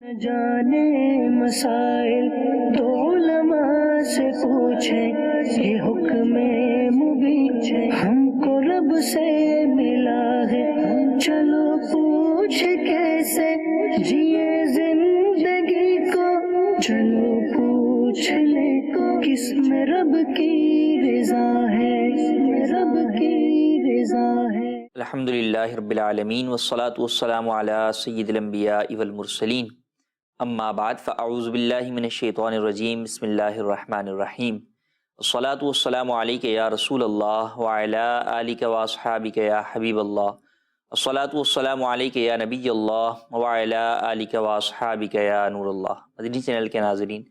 جانے مسائل تو علماء سے پوچھیں، یہ حکم مبین ہم کو رب سے ملا ہے، چلو پوچھ کیسے جیے زندگی کو، چلو پوچھ لے کس میں رب کی رضا ہے، رب کی رضا ہے۔ الحمدللہ رب العالمین والصلاة والسلام علی سید الانبیاء والمرسلین، اما بعد فاعوذ باللہ من الشیطان الرجیم، بسم اللہ الرحمن الرحیم، الصلاة والسلام علیک یا رسول اللہ وعلی آلک واصحابک یا حبیب اللہ، الصلاة والسلام علیک یا نبی اللہ وعلی آلک واصحابک یا نور اللہ۔ مدنی چینل کے ناظرین،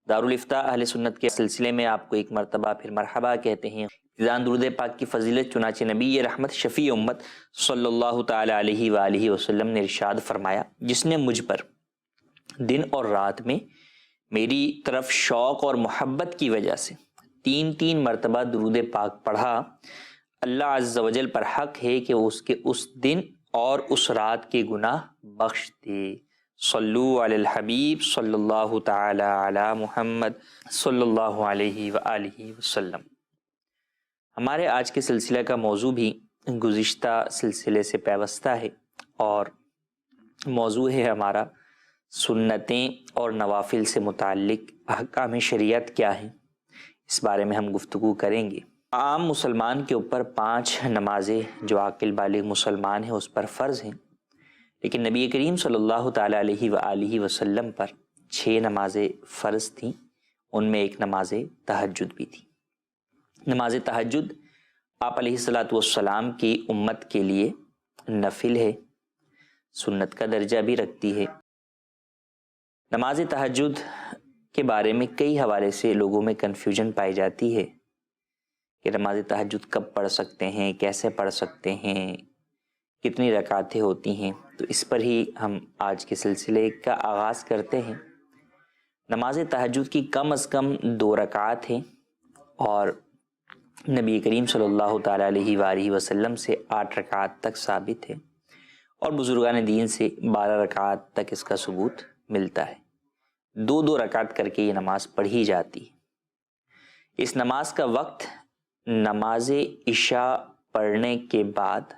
دارالافتاء اہل سنت کے سلسلے میں آپ کو ایک مرتبہ پھر مرحبا کہتے ہیں۔ ابتداءً درود پاک کی فضیلت، چنانچہ نبی رحمت شفیع امت صلی اللہ تعالی علیہ وآلہ وسلم نے ارشاد فرمایا، جس نے مجھ پر دن اور رات میں میری طرف شوق اور محبت کی وجہ سے 3 مرتبہ درود پاک پڑھا، اللہ عز و جل پر حق ہے کہ اس کے اس دن اور اس رات کے گناہ بخش دے۔ صلو علی الحبیب صلی اللہ تعالی علی محمد صلی اللہ علیہ وآلہ وسلم۔ ہمارے آج کے سلسلہ کا موضوع بھی گزشتہ سلسلے سے پیوستہ ہے، اور موضوع ہے ہمارا سنتیں اور نوافل سے متعلق احکام شریعت کیا ہیں، اس بارے میں ہم گفتگو کریں گے۔ عام مسلمان کے اوپر 5 نمازیں جو عاقل بالغ مسلمان ہیں اس پر فرض ہیں، لیکن نبی کریم صلی اللہ تعالی علیہ وآلہ وسلم پر 6 نمازیں فرض تھیں، ان میں ایک نماز تہجد بھی تھی۔ نماز تہجد آپ علیہ الصلاۃ والسلام کی امت کے لیے نفل ہے، سنت کا درجہ بھی رکھتی ہے۔ نماز تہجد کے بارے میں کئی حوالے سے لوگوں میں کنفیوژن پائی جاتی ہے کہ نماز تہجد کب پڑھ سکتے ہیں، کیسے پڑھ سکتے ہیں، کتنی رکعتیں ہوتی ہیں، تو اس پر ہی ہم آج کے سلسلے کا آغاز کرتے ہیں۔ نماز تہجد کی کم از کم 2 رکعات ہیں، اور نبی کریم صلی اللہ تعالی علیہ وآلہ وسلم سے 8 رکعات تک ثابت ہے، اور بزرگان دین سے 12 رکعات تک اس کا ثبوت ملتا ہے۔ 2 رکعت کر کے یہ نماز پڑھی جاتی ہے۔ اس نماز کا وقت نماز عشاء پڑھنے کے بعد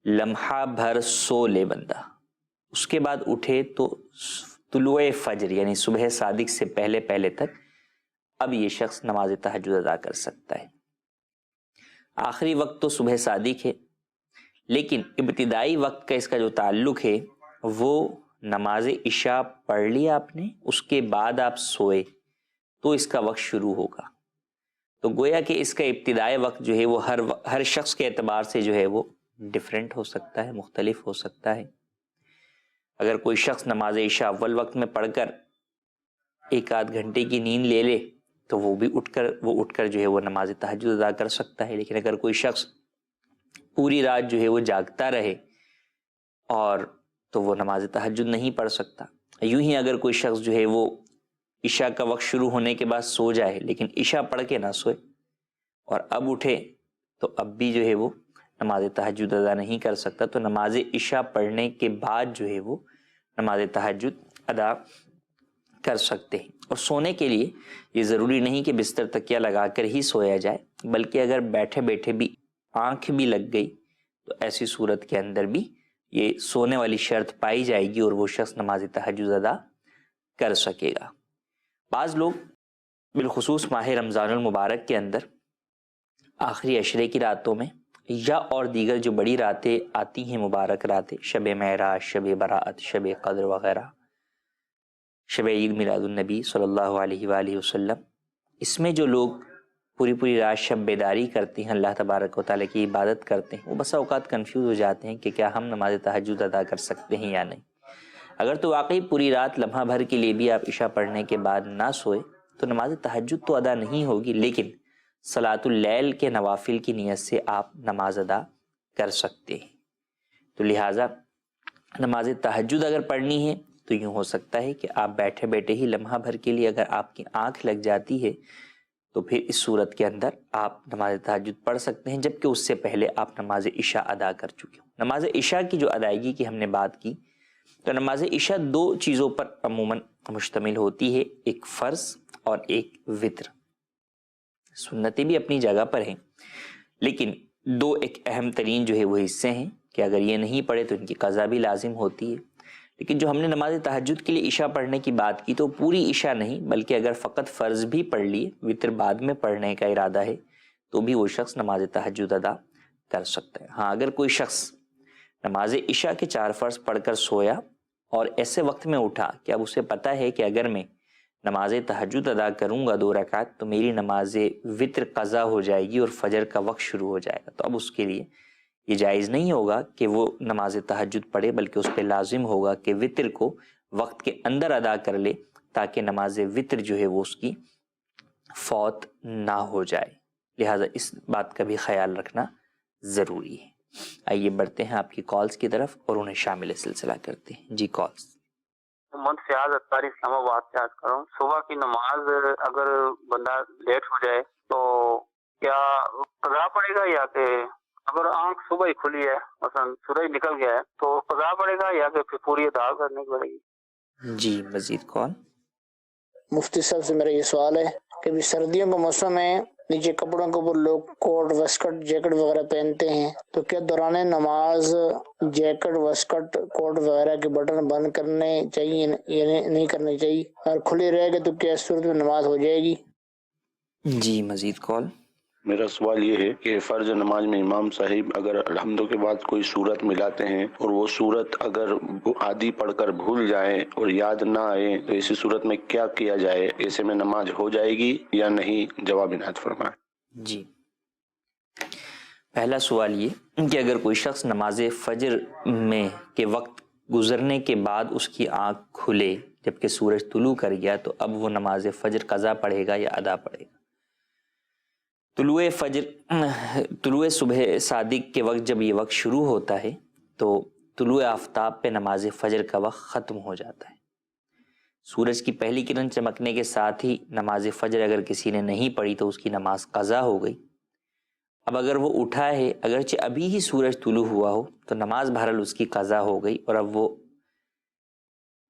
لمحہ بھر سو لے بندہ، اس کے بعد اٹھے تو طلوع فجر یعنی صبح صادق سے پہلے تک اب یہ شخص نماز تہجد ادا کر سکتا ہے۔ آخری وقت تو صبح صادق ہے، لیکن ابتدائی وقت کا اس کا جو تعلق ہے وہ نماز عشاء پڑھ لیا آپ نے، اس کے بعد آپ سوئے تو اس کا وقت شروع ہوگا۔ تو گویا کہ اس کا ابتدائی وقت جو ہے وہ ہر شخص کے اعتبار سے جو ہے وہ ڈیفرنٹ ہو سکتا ہے، مختلف ہو سکتا ہے۔ اگر کوئی شخص نماز عشاء اول وقت میں پڑھ کر 1 گھنٹے کی نیند لے لے تو وہ اٹھ کر جو ہے وہ نماز تہجد ادا کر سکتا ہے، لیکن اگر کوئی شخص پوری رات جو ہے وہ جاگتا رہے اور تو وہ نماز تہجد نہیں پڑھ سکتا۔ یوں ہی اگر کوئی شخص جو ہے وہ عشاء کا وقت شروع ہونے کے بعد سو جائے لیکن عشاء پڑھ کے نہ سوئے اور اب اٹھے تو اب بھی جو ہے وہ نماز تہجد ادا نہیں کر سکتا۔ تو نماز عشاء پڑھنے کے بعد جو ہے وہ نماز تہجد ادا کر سکتے ہیں۔ اور سونے کے لیے یہ ضروری نہیں کہ بستر تکیہ لگا کر ہی سویا جائے، بلکہ اگر بیٹھے بیٹھے بھی آنکھ بھی لگ گئی تو ایسی صورت کے اندر بھی یہ سونے والی شرط پائی جائے گی اور وہ شخص نماز تہجد ادا کر سکے گا۔ بعض لوگ بالخصوص ماہ رمضان المبارک کے اندر آخری عشرے کی راتوں میں یا اور دیگر جو بڑی راتیں آتی ہیں، مبارک راتیں، شب معراج، شب برات، شب قدر وغیرہ، شب عید میلاد النبی صلی اللہ علیہ وآلہ وسلم، اس میں جو لوگ پوری رات شب بیداری کرتے ہیں، اللہ تبارک و تعالیٰ کی عبادت کرتے ہیں، وہ بسا اوقات کنفیوز ہو جاتے ہیں کہ کیا ہم نماز تہجد ادا کر سکتے ہیں یا نہیں۔ اگر تو واقعی پوری رات لمحہ بھر کے لیے بھی آپ عشاء پڑھنے کے بعد نہ سوئے تو نماز تہجد تو ادا نہیں ہوگی، لیکن صلاۃ اللیل کے نوافل کی نیت سے آپ نماز ادا کر سکتے ہیں۔ تو لہٰذا نماز تہجد اگر پڑھنی ہے تو یوں ہو سکتا ہے کہ آپ بیٹھے بیٹھے ہی لمحہ بھر کے لیے اگر آپ کی آنکھ لگ جاتی ہے تو پھر اس صورت کے اندر آپ نماز تہجد پڑھ سکتے ہیں، جبکہ اس سے پہلے آپ نماز عشاء ادا کر چکے ہوں۔ نماز عشاء کی جو ادائیگی کی ہم نے بات کی، تو نماز عشاء دو چیزوں پر عموماً مشتمل ہوتی ہے، ایک فرض اور ایک وتر۔ سنتیں بھی اپنی جگہ پر ہیں، لیکن دو ایک اہم ترین جو ہے وہ حصے ہیں کہ اگر یہ نہیں پڑھے تو ان کی قضا بھی لازم ہوتی ہے۔ لیکن جو ہم نے نماز تہجد کے لیے عشاء پڑھنے کی بات کی تو پوری عشاء نہیں، بلکہ اگر فقط فرض بھی پڑھ لیے، وتر بعد میں پڑھنے کا ارادہ ہے، تو بھی وہ شخص نماز تہجد ادا کر سکتا ہے۔ ہاں، اگر کوئی شخص نماز عشاء کے 4 فرض پڑھ کر سویا اور ایسے وقت میں اٹھا کہ اب اسے پتہ ہے کہ اگر میں نماز تہجد ادا کروں گا 2 رکعت تو میری نماز وتر قضا ہو جائے گی اور فجر کا وقت شروع ہو جائے گا، تو اب اس کے لیے یہ جائز نہیں ہوگا کہ وہ نماز تہجد پڑھے، بلکہ اس پہ لازم ہوگا کہ وتر کو وقت کے اندر ادا کر لے تاکہ نماز وتر جو ہے وہ اس کی فوت نہ ہو جائے۔ لہٰذا اس بات کا بھی خیال رکھنا ضروری ہے۔ آئیے بڑھتے ہیں آپ کی کالز کی طرف اور انہیں شامل سلسلہ کرتے ہیں۔ جی کالز۔ محمد فیاض اتاری اسلام آباد سے عرض کروں، صبح کی نماز اگر بندہ لیٹ ہو جائے تو کیا قضا پڑے گا، یا کہ اگر آنکھ صبح ہی کھلی ہے، مثلا سورج نکل گیا ہے، تو قضا پڑے گا یا کہ پھر پوری ادا کرنے کی پڑے گی؟ جی مزید کون؟ مفتی صاحب سے میرا یہ سوال ہے کہ بھی سردیوں کا موسم ہے، نیچے کپڑوں کے اوپر لوگ کوٹ وسکٹ جیکٹ وغیرہ پہنتے ہیں، تو کیا دوران نماز جیکٹ وسکٹ کوٹ وغیرہ کے بٹن بند کرنے چاہیے یا نہیں کرنے چاہیے؟ اور کھلی رہے گا تو کیا اس صورت میں نماز ہو جائے گی؟ جی مزید کال۔ میرا سوال یہ ہے کہ فرض نماز میں امام صاحب اگر الحمدوں کے بعد کوئی سورت ملاتے ہیں اور وہ سورت اگر آدھی پڑھ کر بھول جائیں اور یاد نہ آئے تو ایسی صورت میں کیا کیا جائے؟ ایسے میں نماز ہو جائے گی یا نہیں؟ جواب عنایت فرمائیں۔ جی، پہلا سوال یہ کہ اگر کوئی شخص نماز فجر میں کے وقت گزرنے کے بعد اس کی آنکھ کھلے جبکہ سورج طلوع کر گیا تو اب وہ نماز فجر قضا پڑھے گا یا ادا پڑھے گا؟ طلوع صبح صادق کے وقت جب یہ وقت شروع ہوتا ہے تو طلوع آفتاب پہ نماز فجر کا وقت ختم ہو جاتا ہے۔ سورج کی پہلی کرن چمکنے کے ساتھ ہی نماز فجر اگر کسی نے نہیں پڑھی تو اس کی نماز قضا ہو گئی۔ اب اگر وہ اٹھا ہے اگرچہ ابھی ہی سورج طلوع ہوا ہو تو نماز بہرحال اس کی قضا ہو گئی، اور اب وہ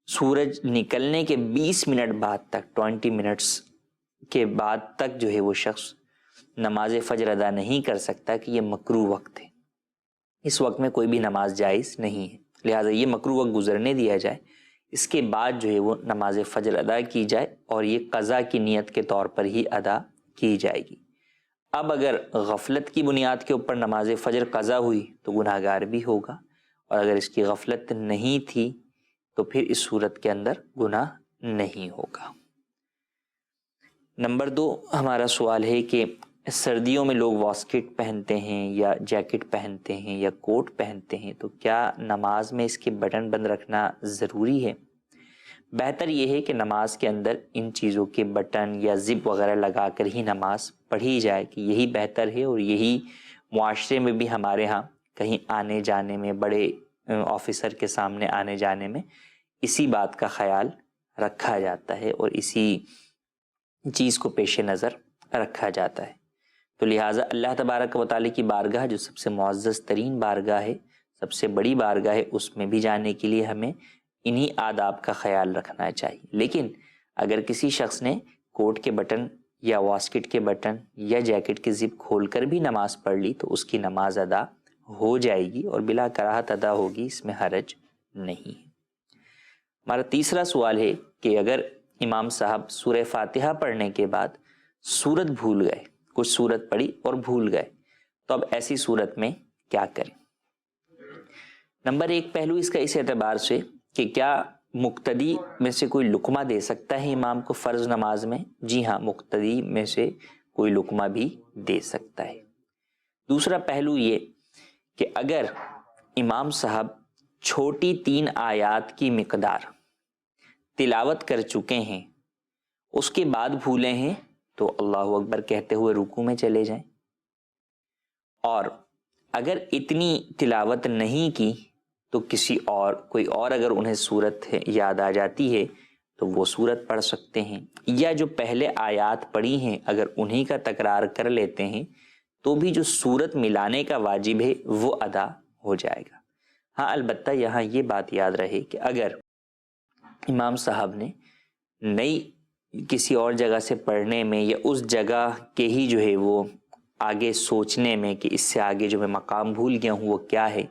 سورج نکلنے کے 20 منٹ بعد تک 20 منٹس کے بعد تک جو ہے وہ شخص نماز فجر ادا نہیں کر سکتا کہ یہ مکروہ وقت ہے، اس وقت میں کوئی بھی نماز جائز نہیں ہے، لہٰذا یہ مکروہ وقت گزرنے دیا جائے، اس کے بعد جو ہے وہ نماز فجر ادا کی جائے اور یہ قضا کی نیت کے طور پر ہی ادا کی جائے گی۔ اب اگر غفلت کی بنیاد کے اوپر نماز فجر قضا ہوئی تو گناہ گار بھی ہوگا، اور اگر اس کی غفلت نہیں تھی تو پھر اس صورت کے اندر گناہ نہیں ہوگا۔ نمبر 2 ہمارا سوال ہے کہ سردیوں میں لوگ واسکٹ پہنتے ہیں یا جیکٹ پہنتے ہیں یا کوٹ پہنتے ہیں، تو کیا نماز میں اس کے بٹن بند رکھنا ضروری ہے؟ بہتر یہ ہے کہ نماز کے اندر ان چیزوں کے بٹن یا زپ وغیرہ لگا کر ہی نماز پڑھی جائے، کہ یہی بہتر ہے، اور یہی معاشرے میں بھی ہمارے ہاں کہیں آنے جانے میں، بڑے آفیسر کے سامنے آنے جانے میں اسی بات کا خیال رکھا جاتا ہے اور اسی چیز کو پیش نظر رکھا جاتا ہے۔ تو لہٰذا اللہ تبارک و تعالیٰ کی بارگاہ جو سب سے معزز ترین بارگاہ ہے، سب سے بڑی بارگاہ ہے، اس میں بھی جانے کے لیے ہمیں انہی آداب کا خیال رکھنا چاہیے۔ لیکن اگر کسی شخص نے کوٹ کے بٹن یا واسکٹ کے بٹن یا جیکٹ کی زپ کھول کر بھی نماز پڑھ لی تو اس کی نماز ادا ہو جائے گی اور بلا کراہت ادا ہوگی، اس میں حرج نہیں ہے۔ ہمارا تیسرا سوال ہے کہ اگر امام صاحب سورہ فاتحہ پڑھنے کے بعد سورت بھول گئے، کچھ سورت پڑھی اور بھول گئے، تو اب ایسی صورت میں کیا کریں؟ نمبر 1 پہلو اس کا اس اعتبار سے کہ کیا مقتدی میں سے کوئی لقمہ دے سکتا ہے امام کو فرض نماز میں؟ جی ہاں، مقتدی میں سے کوئی لقمہ بھی دے سکتا ہے۔ دوسرا پہلو یہ کہ اگر امام صاحب چھوٹی 3 آیات کی مقدار تلاوت کر چکے ہیں، اس کے بعد بھولے ہیں تو اللہ اکبر کہتے ہوئے رکوع میں چلے جائیں، اور اگر اتنی تلاوت نہیں کی تو کوئی اور اگر انہیں سورت یاد آ جاتی ہے تو وہ سورت پڑھ سکتے ہیں، یا جو پہلے آیات پڑھی ہیں اگر انہی کا تکرار کر لیتے ہیں تو بھی جو سورت ملانے کا واجب ہے وہ ادا ہو جائے گا۔ ہاں البتہ یہاں یہ بات یاد رہے کہ اگر امام صاحب نے نئی کسی اور جگہ سے پڑھنے میں یا اس جگہ کے ہی جو ہے وہ آگے سوچنے میں کہ اس سے آگے جو میں مقام بھول گیا ہوں وہ کیا ہے،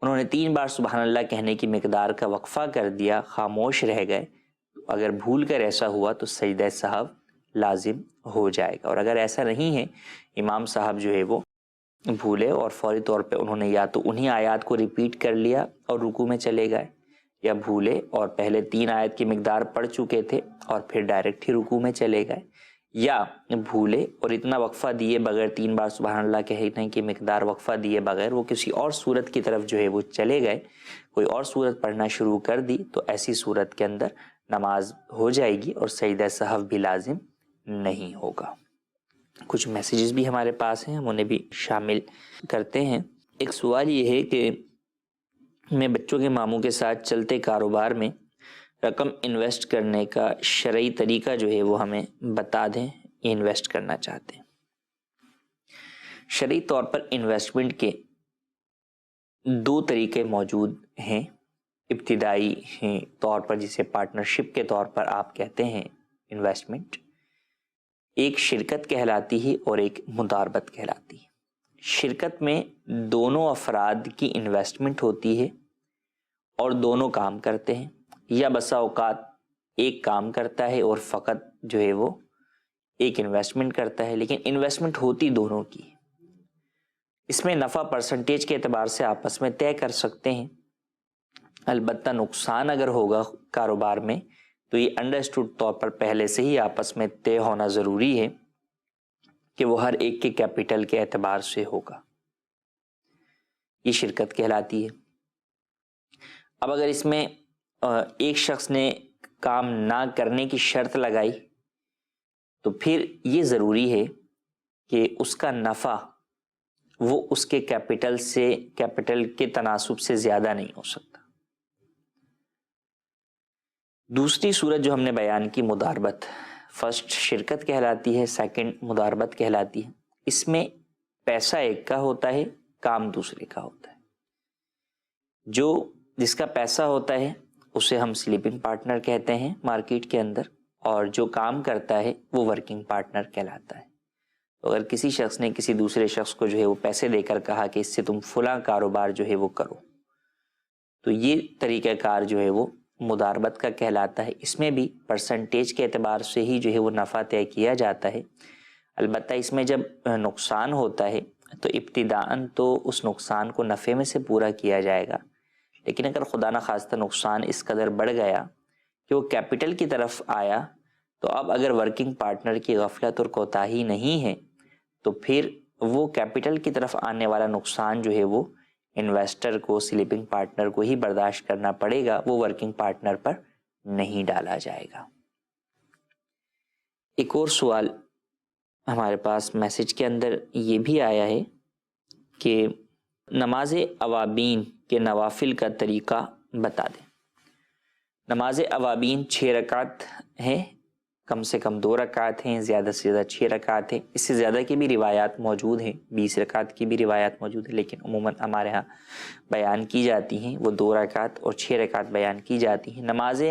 انہوں نے 3 بار سبحان اللہ کہنے کی مقدار کا وقفہ کر دیا، خاموش رہ گئے، اگر بھول کر ایسا ہوا تو سجدہ سہو لازم ہو جائے گا۔ اور اگر ایسا نہیں ہے، امام صاحب جو ہے وہ بھولے اور فوری طور پہ انہوں نے یا تو انہی آیات کو ریپیٹ کر لیا اور رکوع میں چلے گئے، یا بھولے اور پہلے 3 آیت کی مقدار پڑھ چکے تھے اور پھر ڈائریکٹ ہی رکوع میں چلے گئے، یا بھولے اور اتنا وقفہ دیے بغیر 3 بار سبحان اللہ کہنے کی مقدار وقفہ دیے بغیر وہ کسی اور صورت کی طرف جو ہے وہ چلے گئے، کوئی اور صورت پڑھنا شروع کر دی، تو ایسی صورت کے اندر نماز ہو جائے گی اور سجدہ سہو بھی لازم نہیں ہوگا۔ کچھ میسیجز بھی ہمارے پاس ہیں، ہم انہیں بھی شامل کرتے ہیں۔ ایک سوال یہ ہے کہ میں بچوں کے ماموں کے ساتھ چلتے کاروبار میں رقم انویسٹ کرنے کا شرعی طریقہ جو ہے وہ ہمیں بتا دیں، انویسٹ کرنا چاہتے ہیں۔ شرعی طور پر انویسٹمنٹ کے 2 طریقے موجود ہیں، ابتدائی طور پر جسے پارٹنرشپ کے طور پر آپ کہتے ہیں انویسٹمنٹ، ایک شرکت کہلاتی ہے اور ایک مداربت کہلاتی ہے۔ شرکت میں دونوں افراد کی انویسٹمنٹ ہوتی ہے اور دونوں کام کرتے ہیں، یا بسا اوقات ایک کام کرتا ہے اور فقط جو ہے وہ ایک انویسٹمنٹ کرتا ہے، لیکن انویسٹمنٹ ہوتی دونوں کی۔ اس میں نفع پرسنٹیج کے اعتبار سے آپس میں طے کر سکتے ہیں، البتہ نقصان اگر ہوگا کاروبار میں تو یہ انڈرسٹوڈ طور پر پہلے سے ہی آپس میں طے ہونا ضروری ہے کہ وہ ہر ایک کے کیپٹل کے اعتبار سے ہوگا، یہ شرکت کہلاتی ہے۔ اب اگر اس میں ایک شخص نے کام نہ کرنے کی شرط لگائی تو پھر یہ ضروری ہے کہ اس کا نفع وہ اس کے کیپٹل کے تناسب سے زیادہ نہیں ہو سکتا۔ دوسری صورت جو ہم نے بیان کی مداربت، فرسٹ شرکت کہلاتی ہے، سیکنڈ مداربت کہلاتی ہے۔ اس میں پیسہ ایک کا ہوتا ہے، کام دوسرے کا ہوتا ہے۔ جس کا پیسہ ہوتا ہے اسے ہم سلیپنگ پارٹنر کہتے ہیں مارکیٹ کے اندر، اور جو کام کرتا ہے وہ ورکنگ پارٹنر کہلاتا ہے۔ تو اگر کسی شخص نے کسی دوسرے شخص کو جو ہے وہ پیسے دے کر کہا کہ اس سے تم فلاں کاروبار جو ہے وہ کرو، تو یہ طریقہ کار جو ہے وہ مداربت کا کہلاتا ہے۔ اس میں بھی پرسنٹیج کے اعتبار سے ہی جو ہے وہ نفع طے کیا جاتا ہے، البتہ اس میں جب نقصان ہوتا ہے تو ابتداءً تو اس نقصان کو نفع میں سے پورا کیا جائے گا، لیکن اگر خدا نخواستہ نقصان اس قدر بڑھ گیا کہ وہ کیپٹل کی طرف آیا، تو اب اگر ورکنگ پارٹنر کی غفلت اور کوتاہی نہیں ہے تو پھر وہ کیپٹل کی طرف آنے والا نقصان جو ہے وہ انویسٹر کو، سلیپنگ پارٹنر کو ہی برداشت کرنا پڑے گا، وہ ورکنگ پارٹنر پر نہیں ڈالا جائے گا۔ ایک اور سوال ہمارے پاس میسج کے اندر یہ بھی آیا ہے کہ نماز اوابین کے نوافل کا طریقہ بتا دیں۔ نماز اوابین 6 رکعت ہیں، کم سے کم 2 رکعت ہیں، زیادہ سے زیادہ 6 رکعت ہیں، اس سے زیادہ کی بھی روایات موجود ہیں، 20 رکعت کی بھی روایات موجود ہیں، لیکن عموماً ہمارے ہاں بیان کی جاتی ہیں وہ 2 رکعت اور 6 رکعت بیان کی جاتی ہیں۔ نماز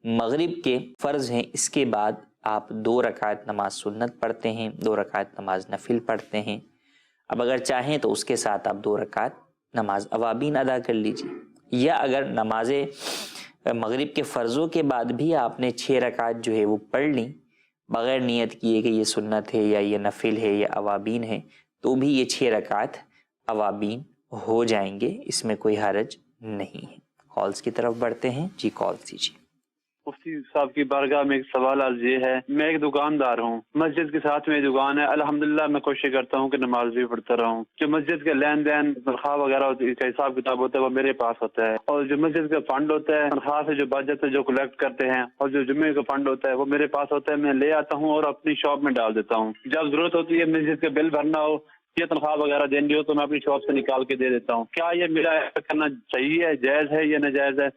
مغرب کے فرض ہیں، اس کے بعد آپ 2 رکعت نماز سنت پڑھتے ہیں، 2 رکعت نماز نفل پڑھتے ہیں۔ اب اگر چاہیں تو اس کے ساتھ آپ 2 رکعت نماز اوابین ادا کر لیجیے، یا اگر نماز مغرب کے فرضوں کے بعد بھی آپ نے 6 رکعت جو ہے وہ پڑھ لیں بغیر نیت کیے کہ یہ سنت ہے یا یہ نفل ہے یا اوابین ہے، تو بھی یہ 6 رکعت اوابین ہو جائیں گے، اس میں کوئی حرج نہیں ہے۔ کالز کی طرف بڑھتے ہیں، جی کالز دیجیے۔ مفتی صاحب کی بارگاہ میں ایک سوال عرض یہ ہے، میں ایک دکاندار ہوں، مسجد کے ساتھ میری دکان ہے، الحمدللہ میں کوشش کرتا ہوں کہ نماز بھی پڑھتا رہوں۔ جو مسجد کے لین دین تنخواہ وغیرہ ہوتی ہے، حساب کتاب ہوتا ہے، وہ میرے پاس ہوتا ہے، اور جو مسجد کا فنڈ ہوتا ہے، تنخواہ سے جو بچت ہے جو کلیکٹ کرتے ہیں، اور جو جمعے کا فنڈ ہوتا ہے وہ میرے پاس ہوتا ہے، میں لے آتا ہوں اور اپنی شاپ میں ڈال دیتا ہوں۔ جب ضرورت ہوتی ہے مسجد کا بل بھرنا ہو یا تنخواہ وغیرہ دینی ہو تو میں اپنی شاپ سے نکال کے دے دیتا ہوں۔ کیا یہ میرا ایسا کرنا صحیح ہے، جائز ہے یا ناجائز ہے؟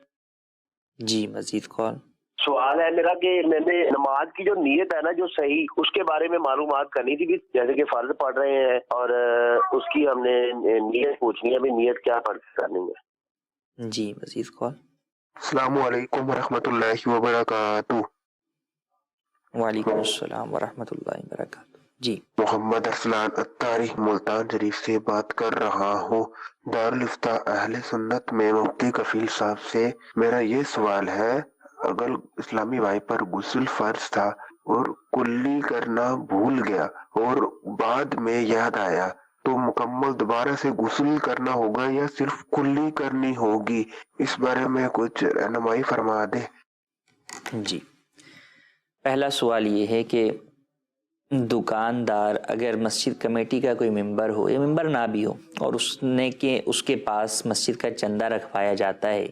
جی مزید کال۔ سوال ہے میرا کہ میں نے نماز کی جو نیت ہے نا جو صحیح، اس کے بارے میں معلومات کرنی تھی، جیسے کہ فرض پڑھ رہے ہیں اور اس کی ہم نے نیت پوچھنی ہے، بھی نیت کیا فرض کرنی ہے۔ جی مزید کال۔ السلام علیکم ورحمۃ اللہ وبرکاتہ۔ وعلیکم السلام ورحمۃ اللہ وبرکاتہ۔ جی محمد ارسلان اتاری ملتان شریف سے بات کر رہا ہوں، دارالفتہ اہل سنت میں مفتی کفیل صاحب سے میرا یہ سوال ہے، اگر اسلامی بھائی پر غسل فرض تھا اور کلی کرنا بھول گیا اور بعد میں یاد آیا تو مکمل دوبارہ سے غسل کرنا ہوگا یا صرف کلی کرنی ہوگی؟ اس بارے میں کچھ رہنمائی فرما دے۔ جی، پہلا سوال یہ ہے کہ دکاندار اگر مسجد کمیٹی کا کوئی ممبر ہو یا ممبر نہ بھی ہو اور اس کے پاس مسجد کا چندہ رکھوایا جاتا ہے،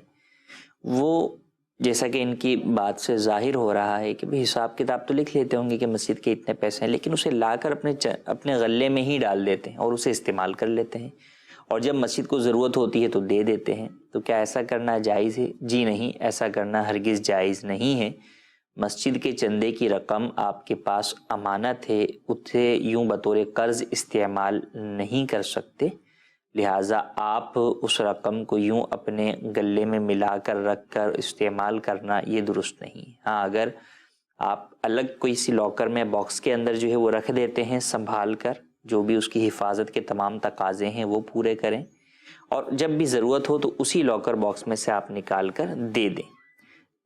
وہ جیسا کہ ان کی بات سے ظاہر ہو رہا ہے کہ حساب کتاب تو لکھ لیتے ہوں گے کہ مسجد کے اتنے پیسے ہیں، لیکن اسے لا کر اپنے غلے میں ہی ڈال دیتے ہیں اور اسے استعمال کر لیتے ہیں، اور جب مسجد کو ضرورت ہوتی ہے تو دے دیتے ہیں، تو کیا ایسا کرنا جائز ہے؟ جی نہیں، ایسا کرنا ہرگز جائز نہیں ہے۔ مسجد کے چندے کی رقم آپ کے پاس امانت ہے، اسے یوں بطور قرض استعمال نہیں کر سکتے، لہٰذا آپ اس رقم کو یوں اپنے گلے میں ملا کر رکھ کر استعمال کرنا یہ درست نہیں۔ ہاں، اگر آپ الگ کوئی سی لاکر میں باکس کے اندر جو ہے وہ رکھ دیتے ہیں سنبھال کر، جو بھی اس کی حفاظت کے تمام تقاضے ہیں وہ پورے کریں، اور جب بھی ضرورت ہو تو اسی لاکر باکس میں سے آپ نکال کر دے دیں،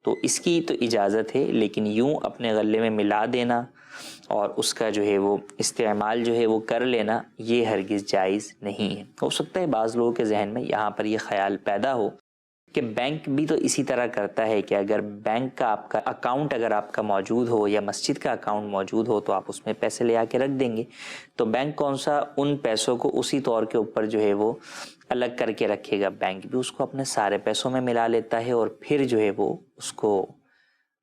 تو اس کی تو اجازت ہے، لیکن یوں اپنے غلے میں ملا دینا اور اس کا جو ہے وہ استعمال جو ہے وہ کر لینا یہ ہرگز جائز نہیں ہے۔ ہو سکتا ہے بعض لوگوں کے ذہن میں یہاں پر یہ خیال پیدا ہو کہ بینک بھی تو اسی طرح کرتا ہے کہ اگر بینک کا آپ کا اکاؤنٹ اگر آپ کا موجود ہو یا مسجد کا اکاؤنٹ موجود ہو تو آپ اس میں پیسے لے آ کے رکھ دیں گے، تو بینک کون سا ان پیسوں کو اسی طور کے اوپر جو ہے وہ الگ کر کے رکھے گا، بینک بھی اس کو اپنے سارے پیسوں میں ملا لیتا ہے اور پھر جو ہے وہ اس کو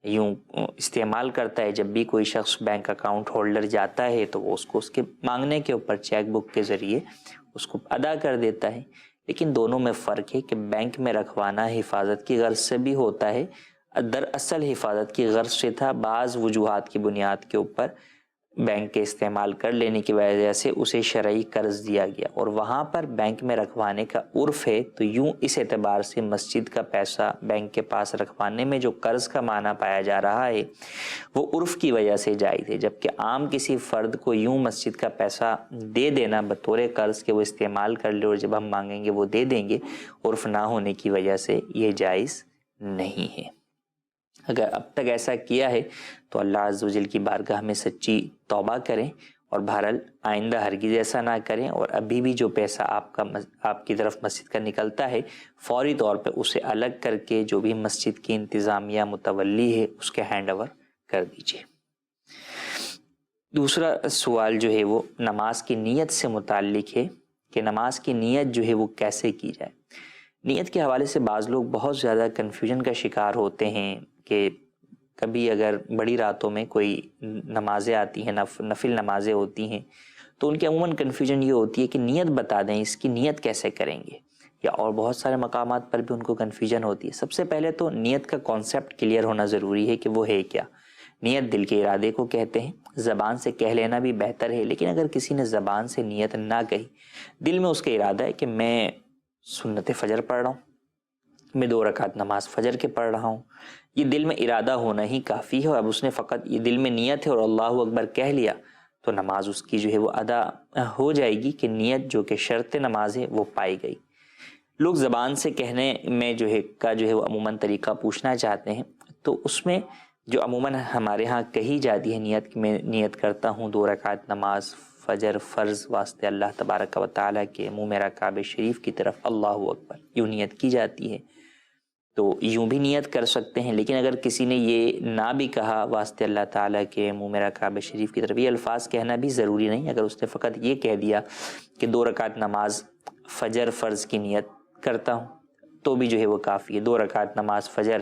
یوں استعمال کرتا ہے۔ جب بھی کوئی شخص بینک اکاؤنٹ ہولڈر جاتا ہے تو وہ اس کو اس کے مانگنے کے اوپر چیک بک کے ذریعے اس کو ادا کر دیتا ہے، لیکن دونوں میں فرق ہے کہ بینک میں رکھوانا حفاظت کی غرض سے بھی ہوتا ہے، دراصل حفاظت کی غرض سے تھا، بعض وجوہات کی بنیاد کے اوپر بینک کے استعمال کر لینے کی وجہ سے اسے شرعی قرض دیا گیا، اور وہاں پر بینک میں رکھوانے کا عرف ہے، تو یوں اس اعتبار سے مسجد کا پیسہ بینک کے پاس رکھوانے میں جو قرض کا معنی پایا جا رہا ہے وہ عرف کی وجہ سے جائز ہے، جبکہ عام کسی فرد کو یوں مسجد کا پیسہ دے دینا بطور قرض کے وہ استعمال کر لے اور جب ہم مانگیں گے وہ دے دیں گے، عرف نہ ہونے کی وجہ سے یہ جائز نہیں ہے۔ اگر اب تک ایسا کیا ہے تو اللہ عز و جل کی بارگاہ میں سچی توبہ کریں، اور بہرحال آئندہ ہرگز ایسا نہ کریں، اور ابھی بھی جو پیسہ آپ کی طرف مسجد کا نکلتا ہے فوری طور پہ اسے الگ کر کے جو بھی مسجد کی انتظامیہ متولی ہے اس کے ہینڈ اوور کر دیجیے۔ دوسرا سوال جو ہے وہ نماز کی نیت سے متعلق ہے کہ نماز کی نیت جو ہے وہ کیسے کی جائے۔ نیت کے حوالے سے بعض لوگ بہت زیادہ کنفیوژن کا شکار ہوتے ہیں کہ کبھی اگر بڑی راتوں میں کوئی نمازیں آتی ہیں، نفل نمازیں ہوتی ہیں، تو ان کے عموماً کنفیوژن یہ ہوتی ہے کہ نیت بتا دیں، اس کی نیت کیسے کریں گے، یا اور بہت سارے مقامات پر بھی ان کو کنفیوژن ہوتی ہے۔ سب سے پہلے تو نیت کا کانسیپٹ کلیئر ہونا ضروری ہے کہ وہ ہے کیا۔ نیت دل کے ارادے کو کہتے ہیں، زبان سے کہہ لینا بھی بہتر ہے، لیکن اگر کسی نے زبان سے نیت نہ کہی، دل میں اس کا ارادہ ہے کہ میں سنت فجر پڑھ رہا ہوں، میں 2 رکعت نماز فجر کے پڑھ رہا ہوں، یہ دل میں ارادہ ہونا ہی کافی ہے، اب اس نے فقط یہ دل میں نیت ہے اور اللہ اکبر کہہ لیا تو نماز اس کی جو ہے وہ ادا ہو جائے گی کہ نیت جو کہ شرط نماز ہے وہ پائی گئی۔ لوگ زبان سے کہنے میں جو ہے وہ عموماً طریقہ پوچھنا چاہتے ہیں، تو اس میں جو عموماً ہمارے ہاں کہی جاتی ہے نیت، میں نیت کرتا ہوں 2 رکعت نماز فجر فرض واسطے اللہ تبارک و تعالیٰ کے، منہ میرا کعبہ شریف کی طرف، اللہ اکبر، یوں نیت کی جاتی ہے۔ تو یوں بھی نیت کر سکتے ہیں، لیکن اگر کسی نے یہ نہ بھی کہا واسطے اللہ تعالیٰ کے، منہ میرا کعبہ شریف کی طرف، یہ الفاظ کہنا بھی ضروری نہیں، اگر اس نے فقط یہ کہہ دیا کہ 2 رکعت نماز فجر فرض کی نیت کرتا ہوں تو بھی جو ہے وہ کافی ہے، 2 رکعت نماز فجر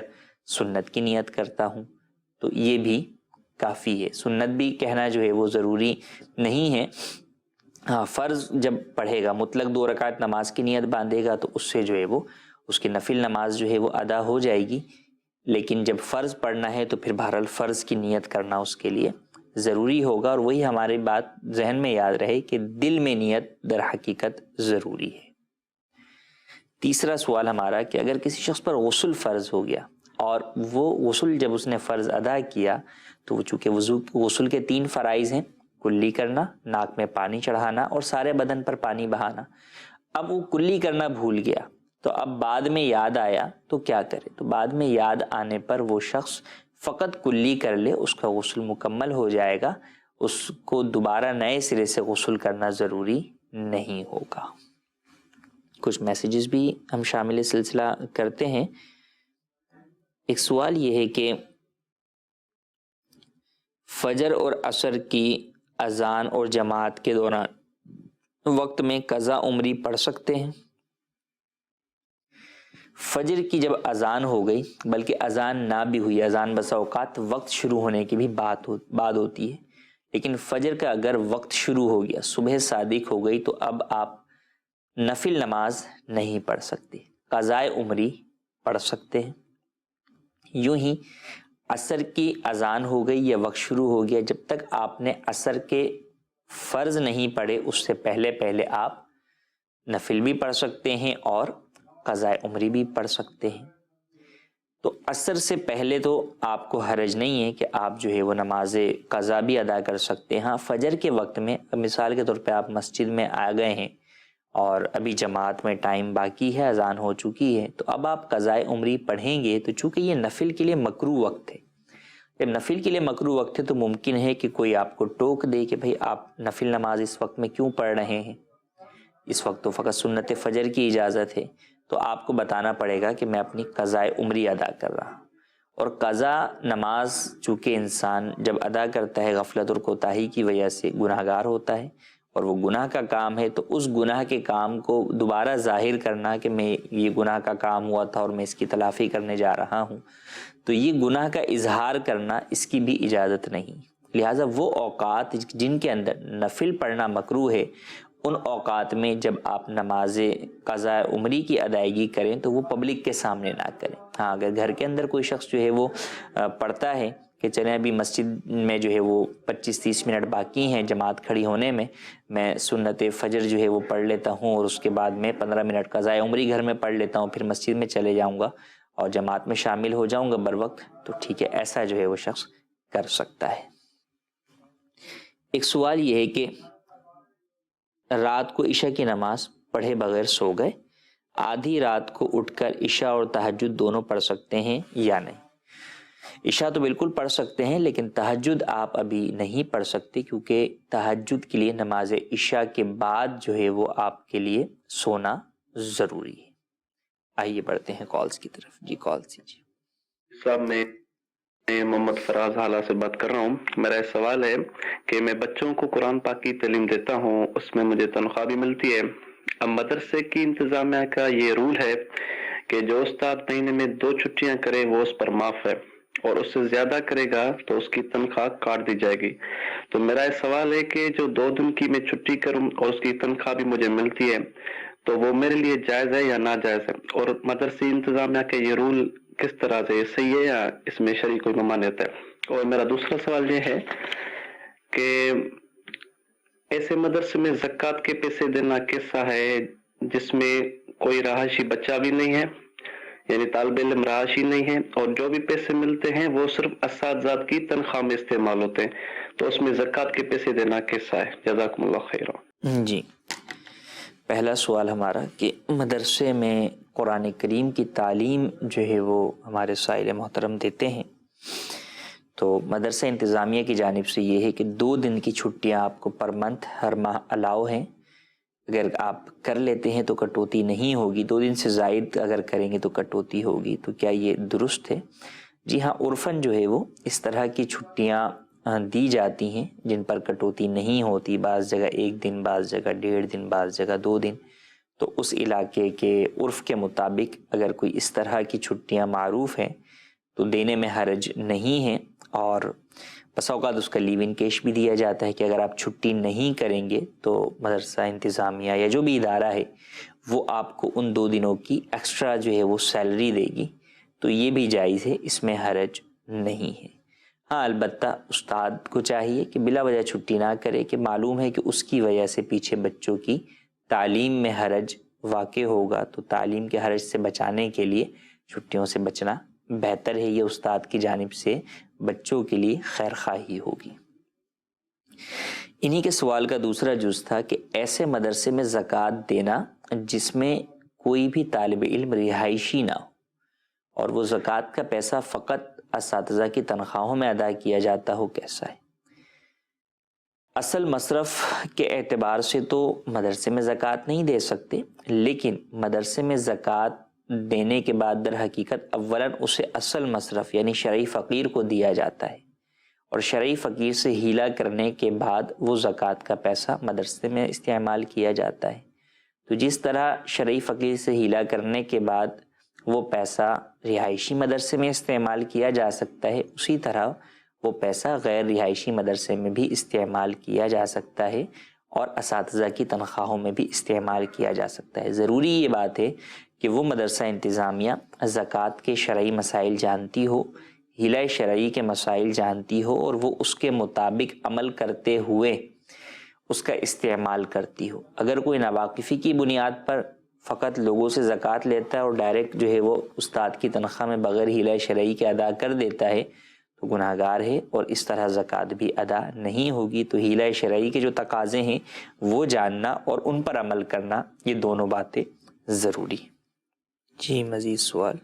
سنت کی نیت کرتا ہوں تو یہ بھی کافی ہے، سنت بھی کہنا جو ہے وہ ضروری نہیں ہے۔ ہاں، فرض جب پڑھے گا، مطلق 2 رکعت نماز کی نیت باندھے گا تو اس سے جو ہے وہ اس کی نفل نماز جو ہے وہ ادا ہو جائے گی، لیکن جب فرض پڑھنا ہے تو پھر بہرحال فرض کی نیت کرنا اس کے لیے ضروری ہوگا، اور وہی ہماری بات ذہن میں یاد رہے کہ دل میں نیت در حقیقت ضروری ہے۔ تیسرا سوال ہمارا کہ اگر کسی شخص پر غسل فرض ہو گیا اور وہ غسل جب اس نے فرض ادا کیا تو وہ چونکہ غسل کے 3 فرائض ہیں، کلی کرنا، ناک میں پانی چڑھانا اور سارے بدن پر پانی بہانا، اب وہ کلی کرنا بھول گیا تو اب بعد میں یاد آیا تو کیا کرے؟ تو بعد میں یاد آنے پر وہ شخص فقط کلی کر لے، اس کا غسل مکمل ہو جائے گا، اس کو دوبارہ نئے سرے سے غسل کرنا ضروری نہیں ہوگا۔ کچھ میسیجز بھی ہم شامل سلسلہ کرتے ہیں۔ ایک سوال یہ ہے کہ فجر اور عصر کی اذان اور جماعت کے دوران وقت میں قضا عمری پڑھ سکتے ہیں؟ فجر کی جب اذان ہو گئی، بلکہ اذان نہ بھی ہوئی، اذان بسا اوقات وقت شروع ہونے کی بھی بات ہوتی ہے، لیکن فجر کا اگر وقت شروع ہو گیا، صبح صادق ہو گئی، تو اب آپ نفل نماز نہیں پڑھ سکتے، قضائے عمری پڑھ سکتے ہیں۔ یوں ہی عصر کی اذان ہو گئی یا وقت شروع ہو گیا، جب تک آپ نے عصر کے فرض نہیں پڑھے اس سے پہلے آپ نفل بھی پڑھ سکتے ہیں اور قضائے عمری بھی پڑھ سکتے ہیں۔ تو عصر سے پہلے تو آپ کو حرج نہیں ہے کہ آپ جو ہے وہ نماز قضا بھی ادا کر سکتے ہیں۔ ہاں، فجر کے وقت میں مثال کے طور پہ آپ مسجد میں آ گئے ہیں اور ابھی جماعت میں ٹائم باقی ہے، اذان ہو چکی ہے، تو اب آپ قضائے عمری پڑھیں گے، تو چونکہ یہ نفل کے لیے مکروہ وقت ہے، جب نفل کے لیے مکروہ وقت ہے تو ممکن ہے کہ کوئی آپ کو ٹوک دے کہ بھئی آپ نفل نماز اس وقت میں کیوں پڑھ رہے ہیں، اس وقت تو فقط سنت فجر کی اجازت ہے، تو آپ کو بتانا پڑے گا کہ میں اپنی قضائے عمری ادا کر رہا ہوں۔ اور قضا نماز چونکہ انسان جب ادا کرتا ہے غفلت اور کوتاہی کی وجہ سے گناہگار ہوتا ہے، اور وہ گناہ کا کام ہے، تو اس گناہ کے کام کو دوبارہ ظاہر کرنا کہ میں یہ گناہ کا کام ہوا تھا اور میں اس کی تلافی کرنے جا رہا ہوں، تو یہ گناہ کا اظہار کرنا اس کی بھی اجازت نہیں۔ لہٰذا وہ اوقات جن کے اندر نفل پڑھنا مکروہ ہے، ان اوقات میں جب آپ نماز قضاء عمری کی ادائیگی کریں تو وہ پبلک کے سامنے نہ کریں۔ ہاں، اگر گھر کے اندر کوئی شخص جو ہے وہ پڑھتا ہے کہ چلیں ابھی مسجد میں جو ہے وہ 25-30 منٹ باقی ہیں جماعت کھڑی ہونے میں سنت فجر جو ہے وہ پڑھ لیتا ہوں اور اس کے بعد میں 15 منٹ قضاء عمری گھر میں پڑھ لیتا ہوں، پھر مسجد میں چلے جاؤں گا اور جماعت میں شامل ہو جاؤں گا بروقت، تو ٹھیک ہے، ایسا جو ہے وہ شخص کر سکتا ہے۔ ایک سوال یہ ہے کہ رات کو عشاء کی نماز پڑھے بغیر سو گئے، آدھی رات کو اٹھ کر عشاء اور تہجد دونوں پڑھ سکتے ہیں یا نہیں؟ عشاء تو بالکل پڑھ سکتے ہیں، لیکن تہجد آپ ابھی نہیں پڑھ سکتے، کیونکہ تہجد کے لیے نماز عشاء کے بعد جو ہے وہ آپ کے لیے سونا ضروری ہے۔ آئیے بڑھتے ہیں کالز کی طرف۔ جی، کال کیجیے۔ صاحب، میں محمد فراز حالہ سے بات کر رہا ہوں۔ میرا سوال ہے کہ میں بچوں کو قرآن پاک کی تعلیم دیتا ہوں، اس میں مجھے تنخواہ بھی ملتی ہے۔ اب مدرسے کی انتظامیہ کا یہ رول ہے کہ جو استاد مہینے میں 2 چھٹیاں کرے وہ اس پر معاف ہے، اور اس سے زیادہ کرے گا تو اس کی تنخواہ کاٹ دی جائے گی۔ تو میرا سوال ہے کہ جو 2 دن کی میں چھٹی کروں اور اس کی تنخواہ بھی مجھے ملتی ہے، تو وہ میرے لیے جائز ہے یا ناجائز ہے؟ اور مدرسے انتظامیہ کا یہ رول کس طرح سے صحیح ہے یا اس میں شرعی کوئی ممانعت ہے؟ اور میرا دوسرا سوال یہ ہے کہ ایسے مدرسے میں زکوٰۃ کے پیسے دینا کیسا ہے جس میں کوئی رہائشی بچہ بھی نہیں ہے، یعنی طالب علم رہائشی نہیں ہے، اور جو بھی پیسے ملتے ہیں وہ صرف اساتذہ کی تنخواہ میں استعمال ہوتے ہیں، تو اس میں زکوٰۃ کے پیسے دینا کیسا ہے؟ جزاکم اللہ خیر۔ جی، پہلا سوال ہمارا کہ مدرسے میں قرآن کریم کی تعلیم جو ہے وہ ہمارے سائل محترم دیتے ہیں، تو مدرسہ انتظامیہ کی جانب سے یہ ہے کہ 2 دن کی چھٹیاں آپ کو پر منتھ ہر ماہ الاؤ ہیں۔ اگر آپ کر لیتے ہیں تو کٹوتی نہیں ہوگی، 2 دن سے زائد اگر کریں گے تو کٹوتی ہوگی۔ تو کیا یہ درست ہے؟ جی ہاں، عرفاً جو ہے وہ اس طرح کی چھٹیاں دی جاتی ہیں جن پر کٹوتی نہیں ہوتی، بعض جگہ 1 دن، بعض جگہ 1.5 دن، بعض جگہ 2 دن۔ تو اس علاقے کے عرف کے مطابق اگر کوئی اس طرح کی چھٹیاں معروف ہیں تو دینے میں حرج نہیں ہے، اور بسا اوقات اس کا لیو ان کیش بھی دیا جاتا ہے کہ اگر آپ چھٹی نہیں کریں گے تو مدرسہ انتظامیہ یا جو بھی ادارہ ہے وہ آپ کو ان 2 دنوں کی ایکسٹرا جو ہے وہ سیلری دے گی، تو یہ بھی جائز ہے، اس میں حرج نہیں ہے۔ ہاں، البتہ استاد کو چاہیے کہ بلا وجہ چھٹی نہ کرے، کہ معلوم ہے کہ اس کی وجہ سے پیچھے بچوں کی تعلیم میں حرج واقع ہوگا تو تعلیم کے حرج سے بچانے کے لیے چھٹیوں سے بچنا بہتر ہے. یہ استاد کی جانب سے بچوں کے لیے خیر خواہی ہوگی. انہی کے سوال کا دوسرا جز تھا کہ ایسے مدرسے میں زکوٰۃ دینا جس میں کوئی بھی طالب علم رہائشی نہ ہو اور وہ زکوٰۃ کا پیسہ فقط اساتذہ کی تنخواہوں میں ادا کیا جاتا ہو، کیسا ہے؟ اصل مصرف کے اعتبار سے تو مدرسے میں زکوٰۃ نہیں دے سکتے، لیکن مدرسے میں زکوٰۃ دینے کے بعد در حقیقت اولاً اسے اصل مصرف یعنی شرعی فقیر کو دیا جاتا ہے، اور شرعی فقیر سے ہیلا کرنے کے بعد وہ زکوٰۃ کا پیسہ مدرسے میں استعمال کیا جاتا ہے. تو جس طرح شرعی فقیر سے ہیلا کرنے کے بعد وہ پیسہ رہائشی مدرسے میں استعمال کیا جا سکتا ہے، اسی طرح وہ پیسہ غیر رہائشی مدرسے میں بھی استعمال کیا جا سکتا ہے اور اساتذہ کی تنخواہوں میں بھی استعمال کیا جا سکتا ہے. ضروری یہ بات ہے کہ وہ مدرسہ انتظامیہ زکوٰۃ کے شرعی مسائل جانتی ہو، ہیلہ شرعی کے مسائل جانتی ہو، اور وہ اس کے مطابق عمل کرتے ہوئے اس کا استعمال کرتی ہو. اگر کوئی ناواقفی کی بنیاد پر فقط لوگوں سے زکوٰۃ لیتا ہے اور ڈائریکٹ جو ہے وہ استاد کی تنخواہ میں بغیر ہیلہ شرعی کے ادا کر دیتا ہے تو گناہ گار ہے، اور اس طرح زکوٰۃ بھی ادا نہیں ہوگی. تو ہیلہ شرعی کے جو تقاضے ہیں وہ جاننا اور ان پر عمل کرنا، یہ دونوں باتیں ضروری ہیں. جی مزید سوال.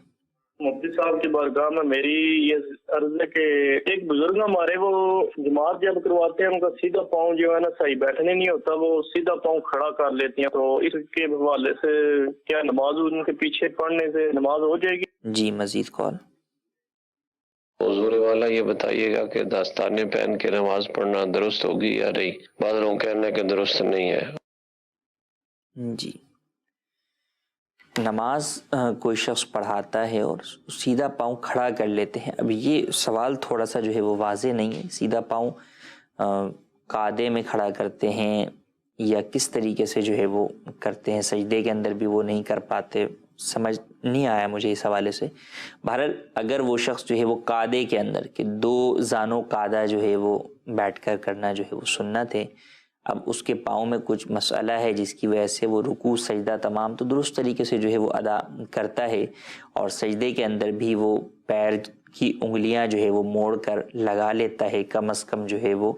مفتی صاحب کی بارگاہ میں میری یہ عرض ہے کہ ایک بزرگ ہمارے وہ جماعت جب کرواتے ہیں ان کا سیدھا پاؤں جو ہے نا صحیح بیٹھنے نہیں ہوتا، وہ سیدھا پاؤں کھڑا کر لیتے ہیں، تو اس کے حوالے سے کیا نماز ان کے پیچھے پڑھنے سے نماز ہو جائے گی؟ جی مزید کال. حضور والا یہ بتائیے گا کہ دستانے پہن کے نماز پڑھنا درست ہوگی یا نہیں؟ بعض لوگ کہنا ہے کہ درست نہیں ہے. جی نماز کوئی شخص پڑھاتا ہے اور سیدھا پاؤں کھڑا کر لیتے ہیں. اب یہ سوال تھوڑا سا جو ہے وہ واضح نہیں ہے. سیدھا پاؤں قعدے میں کھڑا کرتے ہیں یا کس طریقے سے جو ہے وہ کرتے ہیں، سجدے کے اندر بھی وہ نہیں کر پاتے، سمجھ نہیں آیا مجھے اس حوالے سے. بہرحال اگر وہ شخص جو ہے وہ قعدے کے اندر کہ دو زانو قعدہ جو ہے وہ بیٹھ کر کرنا جو ہے وہ سنت ہے، اب اس کے پاؤں میں کچھ مسئلہ ہے جس کی وجہ سے وہ رکوع سجدہ تمام تو درست طریقے سے جو ہے وہ ادا کرتا ہے، اور سجدے کے اندر بھی وہ پیر کی انگلیاں جو ہے وہ موڑ کر لگا لیتا ہے. کم از کم جو ہے وہ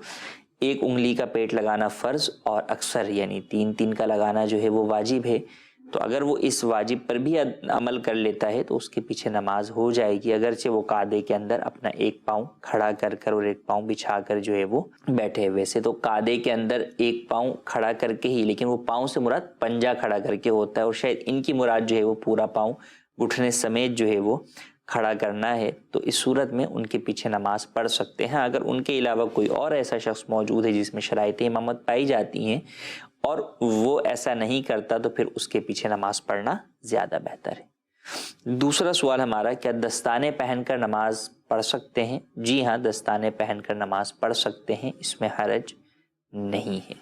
ایک انگلی کا پیٹ لگانا فرض اور اکثر یعنی 3 کا لگانا جو ہے وہ واجب ہے. تو اگر وہ اس واجب پر بھی عمل کر لیتا ہے تو اس کے پیچھے نماز ہو جائے گی، اگرچہ وہ قعدے کے اندر اپنا ایک پاؤں کھڑا کر کر اور ایک پاؤں بچھا کر جو ہے وہ بیٹھے. ویسے تو قعدے کے اندر ایک پاؤں کھڑا کر کے ہی، لیکن وہ پاؤں سے مراد پنجہ کھڑا کر کے ہوتا ہے، اور شاید ان کی مراد جو ہے وہ پورا پاؤں گھٹنے سمیت جو ہے وہ کھڑا کرنا ہے. تو اس صورت میں ان کے پیچھے نماز پڑھ سکتے ہیں. اگر ان کے علاوہ کوئی اور ایسا شخص موجود ہے جس میں شرائط امامت پائی جاتی ہیں اور وہ ایسا نہیں کرتا تو پھر اس کے پیچھے نماز پڑھنا زیادہ بہتر ہے. دوسرا سوال ہمارا، کیا دستانے پہن کر نماز پڑھ سکتے ہیں؟ جی ہاں، دستانے پہن کر نماز پڑھ سکتے ہیں، اس میں حرج نہیں ہے.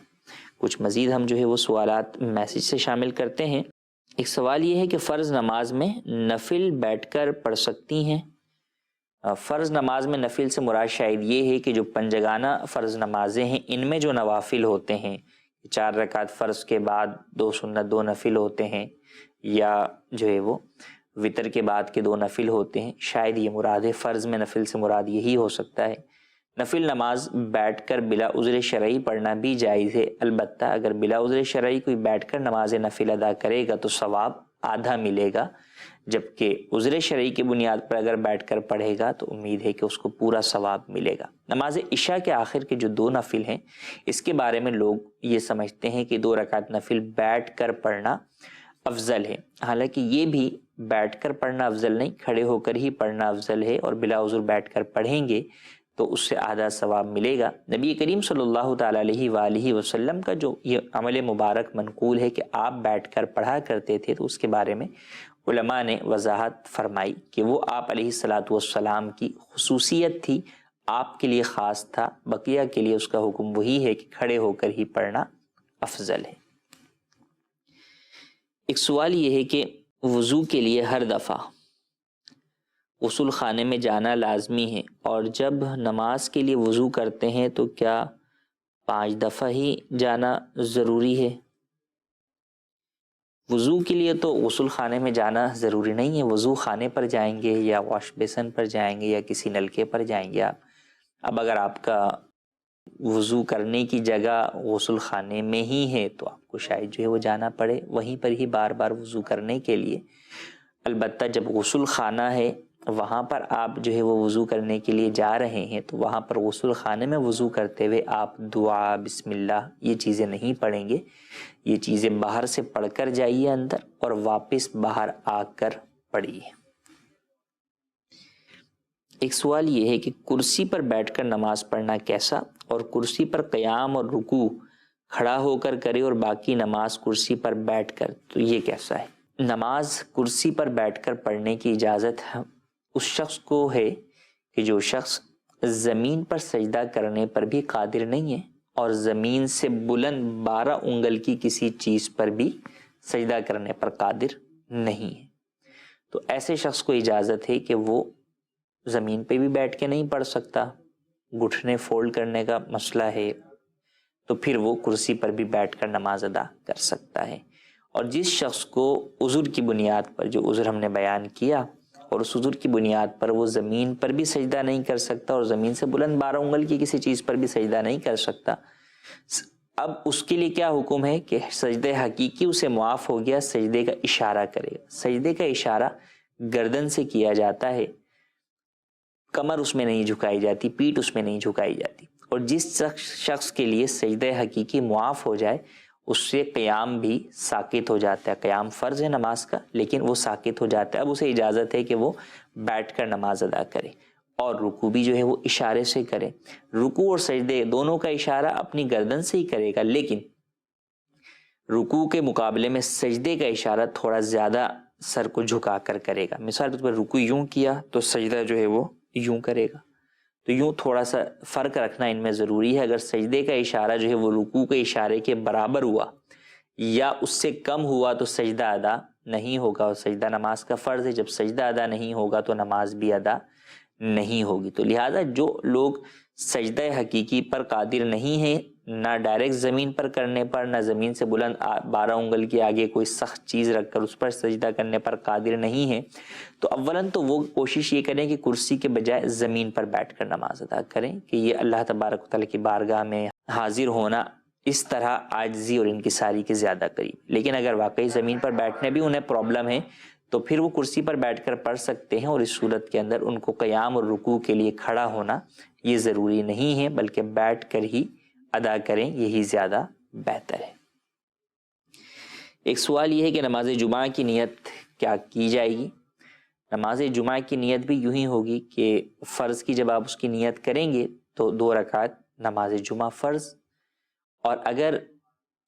کچھ مزید ہم جو ہے وہ سوالات میسج سے شامل کرتے ہیں. ایک سوال یہ ہے کہ فرض نماز میں نفل بیٹھ کر پڑھ سکتی ہیں؟ فرض نماز میں نفل سے مراد شاید یہ ہے کہ جو پنجگانہ فرض نمازیں ہیں ان میں جو نوافل ہوتے ہیں، 4 رکعت فرض کے بعد 2 سنت 2 نفل ہوتے ہیں، یا جو ہے وہ وطر کے بعد کے 2 نفل ہوتے ہیں، شاید یہ مراد ہے. فرض میں نفل سے مراد یہی ہو سکتا ہے. نفل نماز بیٹھ کر بلا عذر شرعی پڑھنا بھی جائز ہے، البتہ اگر بلا عذر شرعی کوئی بیٹھ کر نماز نفل ادا کرے گا تو ثواب آدھا ملے گا، جبکہ عذر شرعی کی بنیاد پر اگر بیٹھ کر پڑھے گا تو امید ہے کہ اس کو پورا ثواب ملے گا. نماز عشاء کے آخر کے جو 2 نفل ہیں اس کے بارے میں لوگ یہ سمجھتے ہیں کہ 2 رکعت نفل بیٹھ کر پڑھنا افضل ہے، حالانکہ یہ بھی بیٹھ کر پڑھنا افضل نہیں، کھڑے ہو کر ہی پڑھنا افضل ہے، اور بلا عذر بیٹھ کر پڑھیں گے تو اس سے آدھا ثواب ملے گا. نبی کریم صلی اللہ تعالیٰ علیہ وآلہ وسلم کا جو یہ عمل مبارک منقول ہے کہ آپ بیٹھ کر پڑھا کرتے تھے، تو اس کے بارے میں علماء نے وضاحت فرمائی کہ وہ آپ علیہ الصلاۃ والسلام کی خصوصیت تھی، آپ کے لیے خاص تھا، بقیہ کے لیے اس کا حکم وہی ہے کہ کھڑے ہو کر ہی پڑھنا افضل ہے. ایک سوال یہ ہے کہ وضو کے لیے ہر دفعہ غسل خانے میں جانا لازمی ہے، اور جب نماز کے لیے وضو کرتے ہیں تو کیا 5 دفعہ ہی جانا ضروری ہے؟ وضو کے لیے تو غسل خانے میں جانا ضروری نہیں ہے، وضو خانے پر جائیں گے یا واش بیسن پر جائیں گے یا کسی نلکے پر جائیں گے آپ. اب اگر آپ کا وضو کرنے کی جگہ غسل خانے میں ہی ہے تو آپ کو شاید جو ہے وہ جانا پڑے وہیں پر ہی بار بار وضو کرنے کے لیے. البتہ جب غسل خانہ ہے وہاں پر آپ جو ہے وہ وضو کرنے کے لیے جا رہے ہیں تو وہاں پر غسل خانے میں وضو کرتے ہوئے آپ دعا، بسم اللہ یہ چیزیں نہیں پڑھیں گے. یہ چیزیں باہر سے پڑھ کر جائیے اندر اور واپس باہر آ کر پڑھیے. ایک سوال یہ ہے کہ کرسی پر بیٹھ کر نماز پڑھنا کیسا، اور کرسی پر قیام اور رکوع کھڑا ہو کر کرے اور باقی نماز کرسی پر بیٹھ کر، تو یہ کیسا ہے؟ نماز کرسی پر بیٹھ کر پڑھنے کی اجازت اس شخص کو ہے کہ جو شخص زمین پر سجدہ کرنے پر بھی قادر نہیں ہے اور زمین سے بلند 12 انگل کی کسی چیز پر بھی سجدہ کرنے پر قادر نہیں ہے. تو ایسے شخص کو اجازت ہے کہ وہ زمین پہ بھی بیٹھ کے نہیں پڑھ سکتا، گھٹنے فولڈ کرنے کا مسئلہ ہے، تو پھر وہ کرسی پر بھی بیٹھ کر نماز ادا کر سکتا ہے. اور جس شخص کو عذر کی بنیاد پر، جو عذر ہم نے بیان کیا، اور اس عذر کی بنیاد پر وہ زمین پر بھی سجدہ نہیں کر سکتا اور زمین سے بلند 12 انگل کی کسی چیز پر بھی سجدہ نہیں کر سکتا، اب اس کے لیے کیا حکم ہے کہ سجدہ حقیقی اسے معاف ہو گیا، سجدے کا اشارہ کرے گا. سجدے کا اشارہ گردن سے کیا جاتا ہے، کمر اس میں نہیں جھکائی جاتی، پیٹھ اس میں نہیں جھکائی جاتی. اور جس شخص کے لیے سجدہ حقیقی معاف ہو جائے اس سے قیام بھی ساکت ہو جاتا ہے. قیام فرض ہے نماز کا لیکن وہ ساکت ہو جاتا ہے. اب اسے اجازت ہے کہ وہ بیٹھ کر نماز ادا کرے اور رکوع بھی جو ہے وہ اشارے سے کرے. رکوع اور سجدے دونوں کا اشارہ اپنی گردن سے ہی کرے گا، لیکن رکوع کے مقابلے میں سجدے کا اشارہ تھوڑا زیادہ سر کو جھکا کر کرے گا. مثال کے طور پر رکوع یوں کیا تو سجدہ جو ہے وہ یوں کرے گا. تو یوں تھوڑا سا فرق رکھنا ان میں ضروری ہے. اگر سجدے کا اشارہ جو ہے وہ رکوع کے اشارے کے برابر ہوا یا اس سے کم ہوا تو سجدہ ادا نہیں ہوگا، اور سجدہ نماز کا فرض ہے. جب سجدہ ادا نہیں ہوگا تو نماز بھی ادا نہیں ہوگی. تو لہٰذا جو لوگ سجدہ حقیقی پر قادر نہیں ہیں، نہ ڈائریکٹ زمین پر کرنے پر، نہ زمین سے بلند 12 انگل کے آگے کوئی سخت چیز رکھ کر اس پر سجدہ کرنے پر قادر نہیں ہیں، تو اولاً تو وہ کوشش یہ کریں کہ کرسی کے بجائے زمین پر بیٹھ کر نماز ادا کریں، کہ یہ اللہ تبارک و تعالیٰ کی بارگاہ میں حاضر ہونا اس طرح عاجزی اور انکساری کے زیادہ قریب. لیکن اگر واقعی زمین پر بیٹھنے بھی انہیں پرابلم ہے تو پھر وہ کرسی پر بیٹھ کر پڑھ سکتے ہیں، اور اس صورت کے اندر ان کو قیام اور رکوع کے لیے کھڑا ہونا یہ ضروری نہیں ہے، بلکہ بیٹھ کر ہی ادا کریں، یہی زیادہ بہتر ہے. ایک سوال یہ ہے کہ نماز جمعہ کی نیت کیا کی جائے گی؟ نماز جمعہ کی نیت بھی یوں ہی ہوگی کہ فرض کی جب آپ اس کی نیت کریں گے تو 2 رکعت نماز جمعہ فرض، اور اگر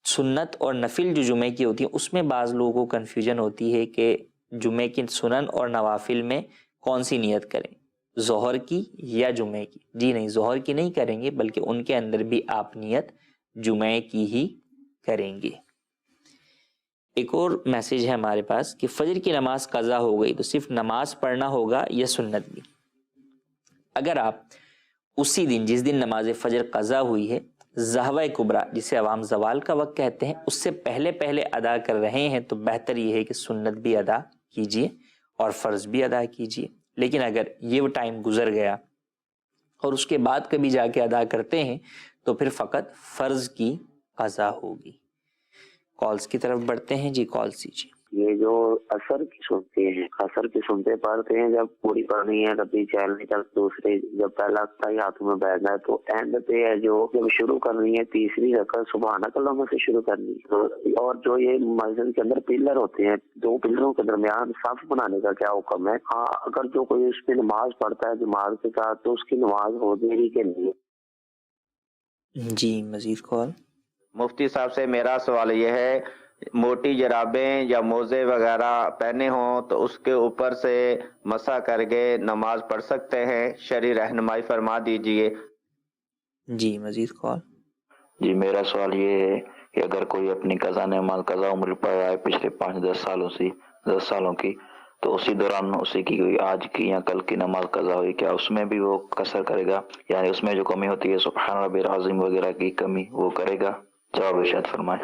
سنت اور نفل جو جمعے کی ہوتی ہیں اس میں بعض لوگوں کو کنفیوژن ہوتی ہے کہ جمعے کی سنن اور نوافل میں کون سی نیت کریں، ظہر کی یا جمعے کی؟ جی نہیں، ظہر کی نہیں کریں گے، بلکہ ان کے اندر بھی آپ نیت جمعے کی ہی کریں گے. ایک اور میسیج ہے ہمارے پاس کہ فجر کی نماز قضا ہو گئی تو صرف نماز پڑھنا ہوگا یا سنت بھی؟ اگر آپ اسی دن جس دن نماز فجر قضا ہوئی ہے ظہوہ کبریٰ جسے عوام زوال کا وقت کہتے ہیں اس سے پہلے ادا کر رہے ہیں تو بہتر یہ ہے کہ سنت بھی ادا کیجیے اور فرض بھی ادا کیجیے. لیکن اگر یہ ٹائم گزر گیا اور اس کے بعد کبھی جا کے ادا کرتے ہیں تو پھر فقط فرض کی قضا ہوگی. کالز کی طرف بڑھتے ہیں. جی کال کیجیے. یہ جو اثر کی سنتے ہیں، اثر کی سنتے پڑھتے ہیں، جب پوری پڑھنی ہے کبھی چل نہیں چل دوسرے، جب پہلا تائی ہاتھوں میں بیٹھنا ہے تو اینڈ پہ ہے جو جب شروع کرنی ہے تیسری رکعت سبحانک اللہم سے شروع کرنی ہے. اور جو یہ مسجد کے اندر پلر ہوتے ہیں 2 پلروں کے درمیان صف بنانے کا کیا حکم ہے؟ ہاں اگر جو کوئی اس پہ نماز پڑھتا ہے جماعت کے ساتھ تو اس کی نماز ہو جائے گی کہ نہیں؟ جی مزید کال. مفتی صاحب سے میرا سوال یہ ہے، موٹی جرابیں یا موزے وغیرہ پہنے ہوں تو اس کے اوپر سے مسح کر کے نماز پڑھ سکتے ہیں؟ شرعی رہنمائی فرما دیجئے. جی مزید کال. جی میرا سوال یہ ہے کہ اگر کوئی اپنی قضا نماز قضا عمر پڑھ رہا ہے پچھلے 5-10 سالوں کی، تو اسی دوران اسی کی کوئی آج کی یا کل کی نماز قضا ہوئی، کیا اس میں بھی وہ قصر کرے گا؟ یعنی اس میں جو کمی ہوتی ہے سبحان ربی العظیم وغیرہ کی کمی وہ کرے گا؟ جواب ارشاد فرمائیں.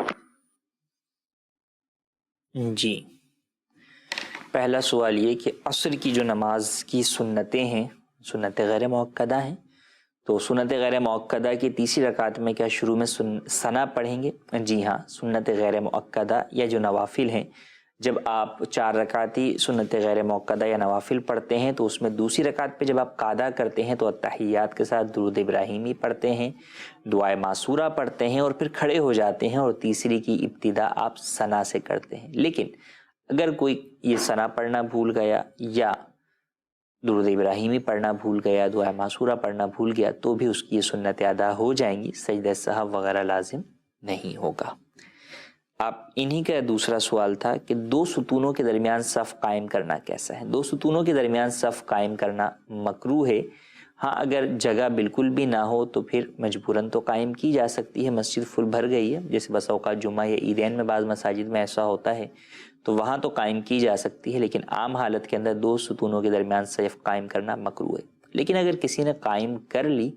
جی، پہلا سوال یہ کہ عصر کی جو نماز کی سنتیں ہیں، سنت غیر مؤکدہ ہیں، تو سنت غیر مؤکدہ کی تیسری رکعت میں کیا شروع میں ثنا پڑھیں گے؟ جی ہاں، سنت غیر مؤکدہ یا جو نوافل ہیں، جب آپ 4 رکعتی سنت غیر مؤکدہ یا نوافل پڑھتے ہیں تو اس میں دوسری رکعت پہ جب آپ قاعدہ کرتے ہیں تو التحیات کے ساتھ درود ابراہیمی پڑھتے ہیں، دعائے معصورہ پڑھتے ہیں اور پھر کھڑے ہو جاتے ہیں اور تیسری کی ابتدا آپ ثنا سے کرتے ہیں۔ لیکن اگر کوئی یہ ثنا پڑھنا بھول گیا یا درود ابراہیمی پڑھنا بھول گیا، دعائے معصورہ پڑھنا بھول گیا، تو بھی اس کی یہ سنت ادا ہو جائیں گی، سجدہ سہو وغیرہ لازم نہیں ہوگا۔ آپ انہی کا دوسرا سوال تھا کہ 2 ستونوں کے درمیان صف قائم کرنا کیسا ہے؟ 2 ستونوں کے درمیان صف قائم کرنا مکروہ ہے۔ ہاں، اگر جگہ بالکل بھی نہ ہو تو پھر مجبوراً تو قائم کی جا سکتی ہے، مسجد فل بھر گئی ہے، جیسے بس اوقات جمعہ یا عیدین میں بعض مساجد میں ایسا ہوتا ہے تو وہاں تو قائم کی جا سکتی ہے، لیکن عام حالت کے اندر 2 ستونوں کے درمیان صف قائم کرنا مکروہ ہے۔ لیکن اگر کسی نے قائم کر لی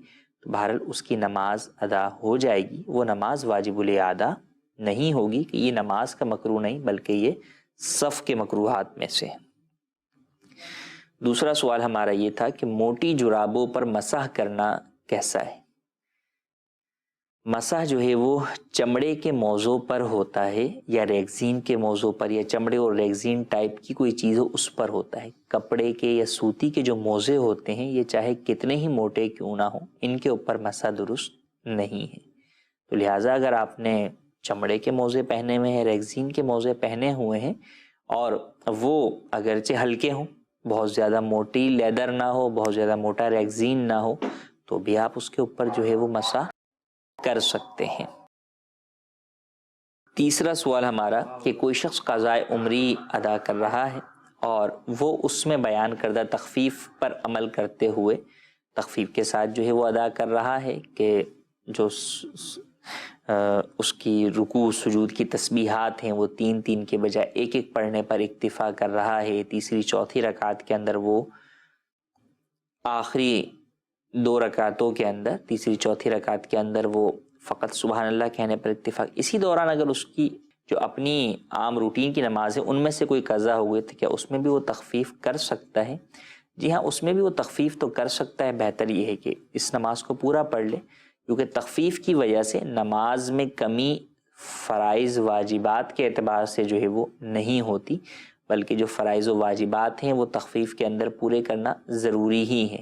تو بہرحال اس کی نماز ادا ہو جائے گی، وہ نماز واجب الادا نہیں ہوگی، کہ یہ نماز کا مکروہ نہیں بلکہ یہ صف کے مکروہات میں سے ہے۔ دوسرا سوال ہمارا یہ تھا کہ موٹی جرابوں پر مسح کرنا کیسا ہے؟ مسح جو ہے وہ چمڑے کے موضوع پر ہوتا ہے یا ریگزین کے موضوع پر، یا چمڑے اور ریگزین ٹائپ کی کوئی چیز ہو اس پر ہوتا ہے۔ کپڑے کے یا سوتی کے جو موزے ہوتے ہیں، یہ چاہے کتنے ہی موٹے کیوں نہ ہوں، ان کے اوپر مسح درست نہیں ہے۔ تو لہٰذا اگر آپ نے چمڑے کے موزے پہنے ہوئے ہیں، ریگزین کے موزے پہنے ہوئے ہیں، اور وہ اگرچہ ہلکے ہوں، بہت زیادہ موٹی لیدر نہ ہو، بہت زیادہ موٹا ریگزین نہ ہو، تو بھی آپ اس کے اوپر جو ہے وہ مسح کر سکتے ہیں۔ تیسرا سوال ہمارا کہ کوئی شخص قضاء عمری ادا کر رہا ہے اور وہ اس میں بیان کردہ تخفیف پر عمل کرتے ہوئے تخفیف کے ساتھ جو ہے وہ ادا کر رہا ہے، کہ جو اس کی رکوع سجود کی تسبیحات ہیں وہ 3 کے بجائے 1 پڑھنے پر اکتفا کر رہا ہے، تیسری چوتھی رکعت کے اندر وہ آخری 2 رکعتوں کے اندر، تیسری چوتھی رکعت کے اندر وہ فقط سبحان اللہ کہنے پر اکتفا۔ اسی دوران اگر اس کی جو اپنی عام روٹین کی نماز ہے ان میں سے کوئی قضا ہوئے تو کیا اس میں بھی وہ تخفیف کر سکتا ہے؟ جی ہاں، اس میں بھی وہ تخفیف تو کر سکتا ہے۔ بہتر یہ ہے کہ اس نماز کو پورا پڑھ لے، کیونکہ تخفیف کی وجہ سے نماز میں کمی فرائض واجبات کے اعتبار سے جو ہے وہ نہیں ہوتی، بلکہ جو فرائض و واجبات ہیں وہ تخفیف کے اندر پورے کرنا ضروری ہی ہے۔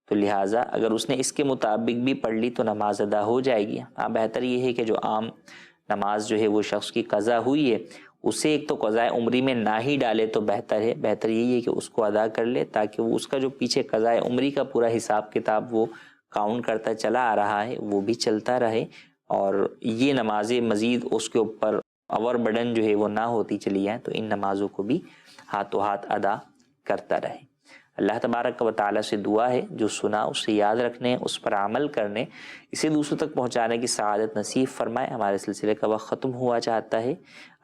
تو لہٰذا اگر اس نے اس کے مطابق بھی پڑھ لی تو نماز ادا ہو جائے گی۔ ہاں، بہتر یہ ہے کہ جو عام نماز جو ہے وہ شخص کی قضا ہوئی ہے اسے ایک تو قضاء عمری میں نہ ہی ڈالے تو بہتر ہے۔ بہتر یہی ہے کہ اس کو ادا کر لے، تاکہ وہ اس کا جو پیچھے قضاء عمری کا پورا حساب کتاب وہ کاؤنٹ کرتا چلا آ رہا ہے وہ بھی چلتا رہے، اور یہ نمازیں مزید اس کے اوپر اوور برڈن جو ہے وہ نہ ہوتی چلی جائیں، تو ان نمازوں کو بھی ہاتھوں ہاتھ ادا کرتا رہے۔ اللہ تبارک و تعالیٰ سے دعا ہے جو سنا اسے یاد رکھنے، اس پر عمل کرنے، اسے دوسروں تک پہنچانے کی سعادت نصیب فرمائے۔ ہمارے سلسلے کا وقت ختم ہوا چاہتا ہے،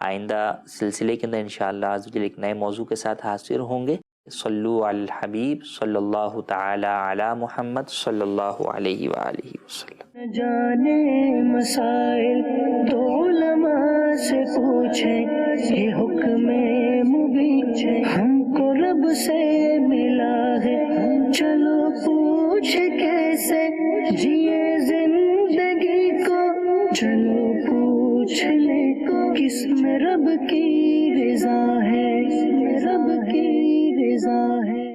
آئندہ سلسلے کے اندر انشاءاللہ عز و جل ایک نئے موضوع کے ساتھ حاضر ہوں گے۔ صلو علی الحبیب صلی اللہ تعالی علی محمد صلی اللہ علیہ وآلہ وسلم۔ جانے مسائل تو علماء سے پوچھیں، یہ حکم مبین ہم کو رب سے